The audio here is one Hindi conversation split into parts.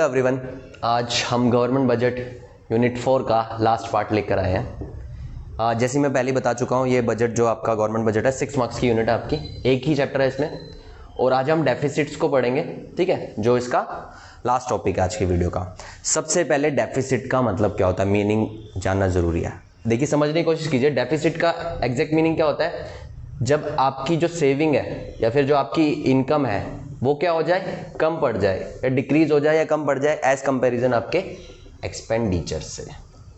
एवरीवन, आज हम गवर्नमेंट बजट यूनिट 4 का लास्ट पार्ट लेकर आए हैं। जैसे मैं पहले बता चुका हूँ, ये बजट जो आपका गवर्नमेंट बजट है 6 मार्क्स की यूनिट है आपकी, एक ही चैप्टर है इसमें। और आज हम डेफिसिट्स को पढ़ेंगे, ठीक है, जो इसका लास्ट टॉपिक है आज की वीडियो का। सबसे पहले डेफिसिट का मतलब क्या होता है, मीनिंग जानना ज़रूरी है। देखिए, समझने की कोशिश कीजिए, डेफिसिट का एग्जैक्ट मीनिंग क्या होता है। जब आपकी जो सेविंग है या फिर जो आपकी इनकम है वो क्या हो जाए, कम पड़ जाए, या डिक्रीज हो जाए या कम पड़ जाए एज कंपैरिजन आपके एक्सपेंडिचर से,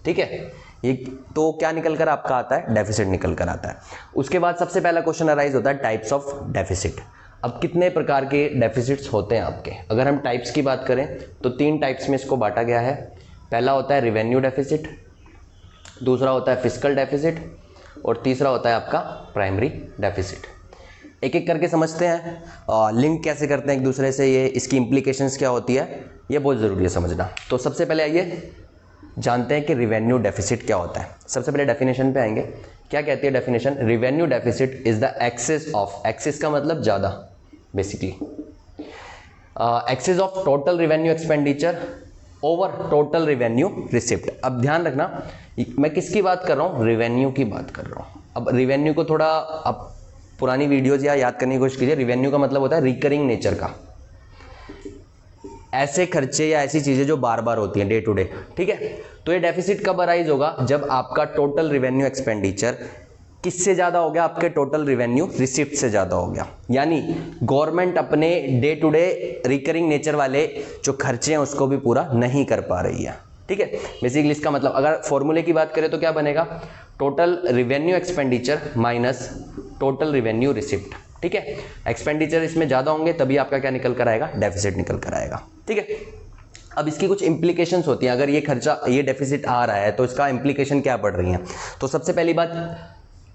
ठीक है। ये तो क्या निकल कर आपका आता है, डेफिसिट निकल कर आता है। उसके बाद सबसे पहला क्वेश्चन अराइज होता है टाइप्स ऑफ डेफिसिट। अब कितने प्रकार के डेफिसिट्स होते हैं आपके, अगर हम टाइप्स की बात करें तो 3 टाइप्स में इसको बांटा गया है। पहला होता है रिवेन्यू डेफिसिट, दूसरा होता है फिस्कल डेफिसिट और तीसरा होता है आपका प्राइमरी डेफिसिट। एक एक करके समझते हैं, लिंक कैसे करते हैं एक दूसरे से, ये इसकी इम्प्लीकेशंस क्या होती है, ये बहुत ज़रूरी है समझना। तो सबसे पहले आइए जानते हैं कि रिवेन्यू डेफिसिट क्या होता है। सबसे पहले डेफिनेशन पे आएंगे। क्या कहती है definition, revenue deficit is the excess of, excess का मतलब ज़्यादा, basically excess of total revenue expenditure over total revenue receipt. अब ध्यान रखना, मैं किसकी बात कर रहा हूँ, रिवेन्यू की बात कर रहा हूँ। अब रिवेन्यू को थोड़ा अब पुरानी वीडियोज या याद करने की कोशिश कीजिए। रिवेन्यू का मतलब होता है रिकरिंग नेचर का, ऐसे खर्चे या ऐसी चीजें जो बार बार होती हैं डे टू डे, ठीक है। तो ये डेफिसिट कब अराइज होगा, जब आपका टोटल रिवेन्यू एक्सपेंडिचर किससे ज्यादा हो गया, आपके टोटल रिवेन्यू रिसिप्ट से ज्यादा हो गया। यानी गवर्नमेंट अपने day to day recurring nature वाले जो खर्चे हैं उसको भी पूरा नहीं कर पा रही है, ठीक है। बेसिकली इसका मतलब अगर फॉर्मूले की बात करें तो क्या बनेगा, total revenue expenditure minus total revenue receipt, ठीक है। एक्सपेंडिचर इसमें ज्यादा होंगे तभी आपका क्या निकल कर आएगा, डेफिसिट निकल कर आएगा, ठीक है। अब इसकी कुछ इंप्लीकेशंस होती हैं, अगर ये खर्चा, ये डेफिसिट आ रहा है तो इसका इंप्लीकेशन क्या पड़ रही है। तो सबसे पहली बात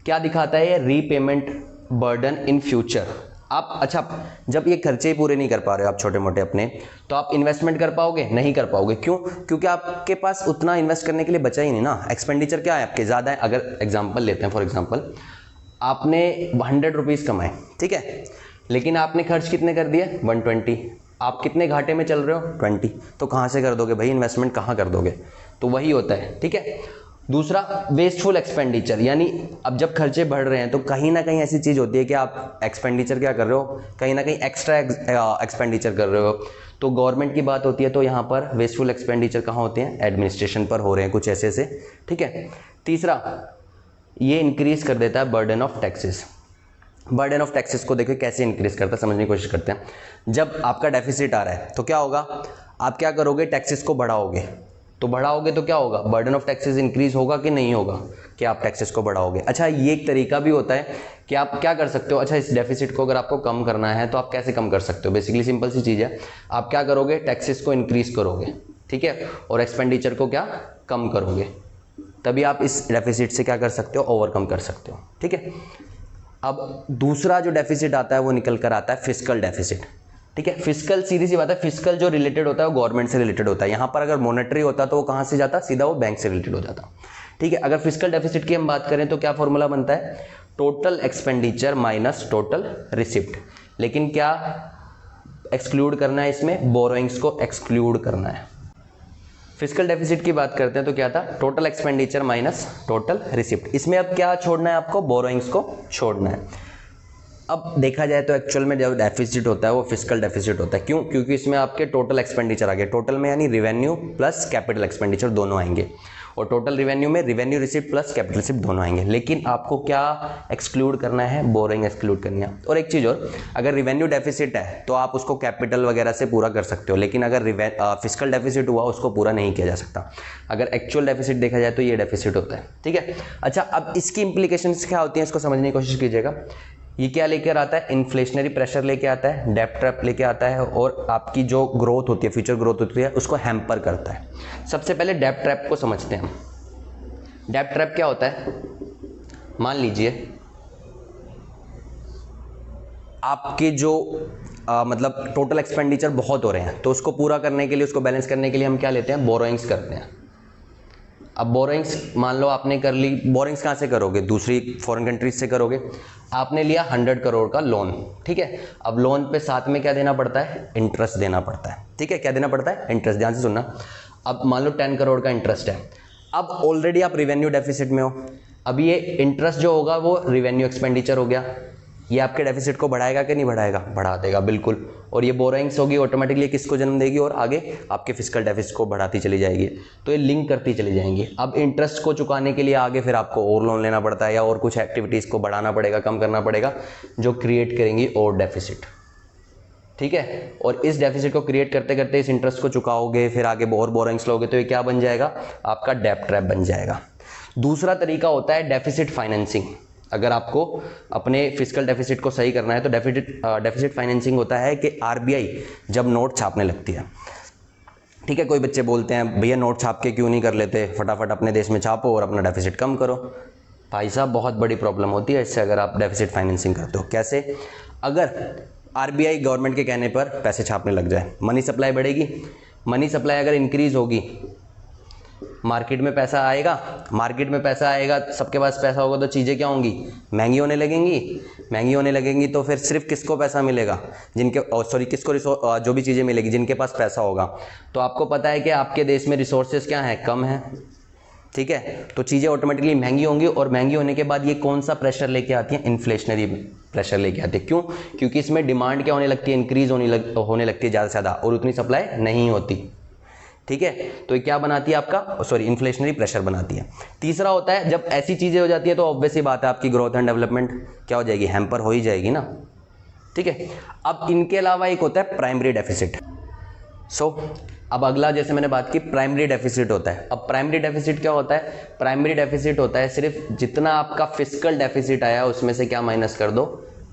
क्या दिखाता है, ये रीपेमेंट बर्डन इन फ्यूचर। आप अच्छा, जब ये खर्चे ही पूरे नहीं कर पा रहे हो आप छोटे मोटे अपने, तो आप इन्वेस्टमेंट कर पाओगे, नहीं कर पाओगे। क्यों, क्योंकि आपके पास उतना इन्वेस्ट करने के लिए बचा ही नहीं ना। एक्सपेंडिचर क्या है आपके, ज़्यादा है। अगर एग्जाम्पल लेते हैं, फॉर एग्जाम्पल आपने 100 रुपीज़ कमाए, ठीक है, लेकिन आपने खर्च कितने कर दिए, 120। आप कितने घाटे में चल रहे हो, 20। तो कहाँ से कर दोगे भाई, इन्वेस्टमेंट कहाँ कर दोगे। तो वही होता है, ठीक है। दूसरा वेस्टफुल एक्सपेंडिचर, यानी अब जब खर्चे बढ़ रहे हैं तो कहीं ना कहीं ऐसी चीज़ होती है कि आप एक्सपेंडिचर क्या कर रहे हो, कहीं ना कहीं एक्स्ट्रा एक्सपेंडिचर कर रहे हो। तो गवर्नमेंट की बात होती है तो यहाँ पर वेस्टफुल एक्सपेंडिचर कहाँ होते हैं, एडमिनिस्ट्रेशन पर हो रहे हैं कुछ ऐसे से, ठीक है। तीसरा, ये इंक्रीज कर देता है burden of taxes. Burden of taxes को देखिए कैसे इंक्रीज करता है, समझने की कोशिश करते हैं। जब आपका डेफिसिट आ रहा है तो क्या होगा, आप क्या करोगे, टैक्सेस को बढ़ाओगे। तो बढ़ाओगे तो क्या होगा, बर्डन ऑफ टैक्सेस इंक्रीज होगा कि नहीं होगा, कि आप टैक्सेस को बढ़ाओगे। अच्छा, ये एक तरीका भी होता है कि आप क्या कर सकते हो, अच्छा इस डेफिसिट को अगर आपको कम करना है तो आप कैसे कम कर सकते हो। बेसिकली सिंपल सी चीज़ है, आप क्या करोगे, टैक्सेस को इंक्रीज करोगे, ठीक है, और एक्सपेंडिचर को क्या कम करोगे, तभी आप इस डेफिसिट से क्या कर सकते हो, ओवरकम कर सकते हो, ठीक है। अब दूसरा जो डेफिसिट आता है वो निकल कर आता है फिस्कल डेफिसिट, ठीक है। फिस्कल सीधी सी बात है, फिस्कल जो रिलेटेड होता है वो गवर्नमेंट से रिलेटेड होता है। यहाँ पर अगर मॉनेटरी होता तो वो कहाँ से जाता, सीधा वो बैंक से रिलेटेड हो जाता, ठीक है। अगर फिस्कल डेफिसिट की हम बात करें तो क्या फॉर्मूला बनता है, total expenditure minus total receipt. लेकिन क्या एक्सक्लूड करना है इसमें, बोरोइंग्स को एक्सक्लूड करना है। फिस्कल डेफिसिट की बात करते हैं तो क्या था, total expenditure minus total receipt. इसमें अब क्या छोड़ना है आपको, बोरोइंग्स को छोड़ना है। अब देखा जाए तो एक्चुअल में जो डेफिसिट होता है वो फिस्कल डेफिसिट होता है। क्यों, क्योंकि इसमें आपके टोटल एक्सपेंडिचर आ गए, टोटल में यानी रिवेन्यू प्लस कैपिटल एक्सपेंडिचर दोनों आएंगे, और टोटल रिवेन्यू में revenue receipt plus capital receipt दोनों आएंगे। लेकिन आपको क्या एक्सक्लूड करना है, बोरिंग एक्सक्लूड करनी है। और एक चीज़ और, अगर रिवेन्यू डेफिसिट है तो आप उसको कैपिटल वगैरह से पूरा कर सकते हो, लेकिन अगर फिस्कल डेफिसिट हुआ उसको पूरा नहीं किया जा सकता। अगर एक्चुअल डेफिसिट देखा जाए तो ये डेफिसिट होता है, ठीक है। अच्छा, अब इसकी इंप्लीकेशंस क्या होती हैं, इसको समझने की कोशिश कीजिएगा। ये क्या लेकर आता है, इन्फ्लेशनरी प्रेशर लेके आता है, डेब्ट ट्रैप लेके आता है, और आपकी जो ग्रोथ होती है, फ्यूचर ग्रोथ होती है, उसको हैम्पर करता है। सबसे पहले डेब्ट ट्रैप को समझते हैं। डेब्ट ट्रैप क्या होता है, मान लीजिए आपके जो मतलब टोटल एक्सपेंडिचर बहुत हो रहे हैं, तो उसको पूरा करने के लिए, उसको बैलेंस करने के लिए हम क्या लेते हैं, बोरोइंग्स करते हैं। अब बोरिंग्स मान लो आपने कर ली, बोरिंग्स कहाँ से करोगे, दूसरी फॉरेन कंट्रीज से करोगे। आपने लिया 100 करोड़ का लोन, ठीक है। अब लोन पे साथ में क्या देना पड़ता है, इंटरेस्ट देना पड़ता है, ठीक है। क्या देना पड़ता है, इंटरेस्ट। ध्यान से सुनना। अब मान लो 10 करोड़ का इंटरेस्ट है। अब ऑलरेडी आप रिवेन्यू डेफिसिट में हो। अब ये इंटरेस्ट जो होगा वो रिवेन्यू एक्सपेंडिचर हो गया। ये आपके डेफिसिट को बढ़ाएगा कि नहीं बढ़ाएगा, बढ़ा देगा बिल्कुल। और ये बोरोइंग्स होगी ऑटोमेटिकली किसको जन्म देगी, और आगे आपके फिस्कल डेफिसिट को बढ़ाती चली जाएगी। तो ये लिंक करती चली जाएंगी। अब इंटरेस्ट को चुकाने के लिए आगे फिर आपको और लोन लेना पड़ता है, या और कुछ एक्टिविटीज़ को बढ़ाना पड़ेगा, कम करना पड़ेगा, जो क्रिएट करेंगी और डेफिसिट, ठीक है। और इस डेफिसिट को क्रिएट करते करते इस इंटरेस्ट को चुकाओगे, फिर आगे और बोरोइंग्स लोगे, तो ये क्या बन जाएगा, आपका डेब्ट ट्रैप बन जाएगा। दूसरा तरीका होता है डेफिसिट फाइनेंसिंग। अगर आपको अपने फिस्कल डेफिसिट को सही करना है तो डेफिसिट फाइनेंसिंग होता है कि आरबीआई जब नोट छापने लगती है, ठीक है। कोई बच्चे बोलते हैं भैया नोट छाप के क्यों नहीं कर लेते, फटाफट अपने देश में छापो और अपना डेफिसिट कम करो। भाई साहब बहुत बड़ी प्रॉब्लम होती है इससे अगर आप डेफिसिट फाइनेंसिंग करते हो। कैसे, अगर आरबीआई गवर्नमेंट के कहने पर पैसे छापने लग जाए, मनी सप्लाई बढ़ेगी। मनी सप्लाई अगर इंक्रीज होगी, मार्केट में पैसा आएगा, मार्केट में पैसा आएगा, सबके पास पैसा होगा तो चीज़ें क्या होंगी, महंगी होने लगेंगी। महंगी होने लगेंगी तो फिर सिर्फ किसको पैसा मिलेगा, जिनके किसको जो भी चीज़ें मिलेगी जिनके पास पैसा होगा। तो आपको पता है कि आपके देश में रिसोर्सेज क्या हैं, कम है, ठीक है। तो चीज़ें ऑटोमेटिकली महंगी होंगी, और महंगी होने के बाद ये कौन सा प्रेशर लेके आती है, इन्फ्लेशनरी प्रेशर लेके आती है। क्यों, क्योंकि इसमें डिमांड क्या होने लगती है, इंक्रीज होने लगती है ज़्यादा से ज़्यादा, और उतनी सप्लाई नहीं होती, ठीक है। तो ये क्या बनाती है आपका, इन्फ्लेशनरी प्रेशर बनाती है। तीसरा होता है जब ऐसी चीज़ें हो जाती है तो ऑब्वियस ही बात है आपकी ग्रोथ एंड डेवलपमेंट क्या हो जाएगी, हैम्पर हो ही जाएगी ना, ठीक है। अब इनके अलावा एक होता है प्राइमरी डेफिसिट। अब अगला जैसे मैंने बात की प्राइमरी डेफिसिट होता है। अब प्राइमरी डेफिसिट क्या होता है, प्राइमरी डेफिसिट होता है सिर्फ जितना आपका फिस्कल डेफिसिट आया उसमें से क्या माइनस कर दो,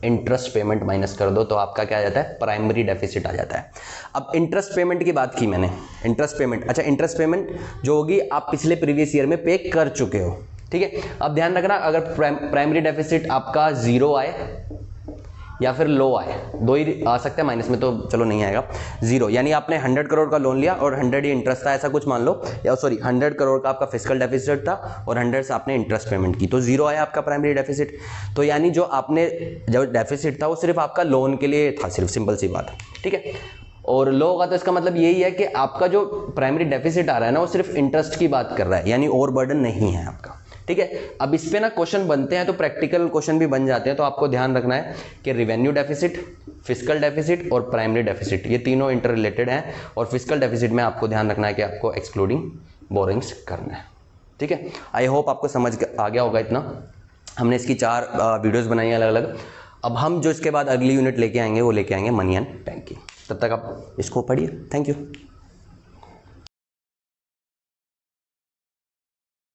इंटरेस्ट पेमेंट माइनस कर दो, तो आपका क्या आ जाता है, प्राइमरी डेफिसिट आ जाता है। अब इंटरेस्ट पेमेंट की बात की मैंने, इंटरेस्ट पेमेंट, अच्छा इंटरेस्ट पेमेंट जो होगी आप पिछले प्रीवियस ईयर में पे कर चुके हो, ठीक है। अब ध्यान रखना अगर प्राइमरी डेफिसिट आपका 0 आए या फिर लो आए, दो ही आ सकते हैं, माइनस में तो चलो नहीं आएगा, 0 यानी आपने 100 करोड़ का लोन लिया और 100 ही इंटरेस्ट था, ऐसा कुछ मान लो, या 100 करोड़ का आपका फिस्कल डेफिसिट था और 100 से आपने इंटरेस्ट पेमेंट की, तो 0 आया आपका प्राइमरी डेफिसिट। तो यानी जो आपने जो डेफिसिट था वो सिर्फ आपका लोन के लिए था, सिर्फ सिंपल सी बात, ठीक है। और लो होगा तो इसका मतलब यही है कि आपका जो प्राइमरी डेफिसिट आ रहा है ना वो सिर्फ इंटरेस्ट की बात कर रहा है, यानी और बर्डन नहीं है आपका, ठीक है। अब इस पे ना क्वेश्चन बनते हैं, तो प्रैक्टिकल क्वेश्चन भी बन जाते हैं, तो आपको ध्यान रखना है कि रिवेन्यू डेफिसिट, फिस्कल डेफिसिट और प्राइमरी डेफिसिट ये तीनों इंटर रिलेटेड हैं, और फिस्कल डेफिसिट में आपको ध्यान रखना है कि आपको एक्सक्लूडिंग बोरिंग्स करना है, ठीक है। आई होप आपको समझ आ गया होगा इतना। हमने इसकी 4 वीडियोज़ बनाई अलग अलग। अब हम जो इसके बाद अगली यूनिट लेके आएंगे वो लेके आएंगे मनी एंड बैंकिंग। तब तक आप इसको पढ़िए। Thank you.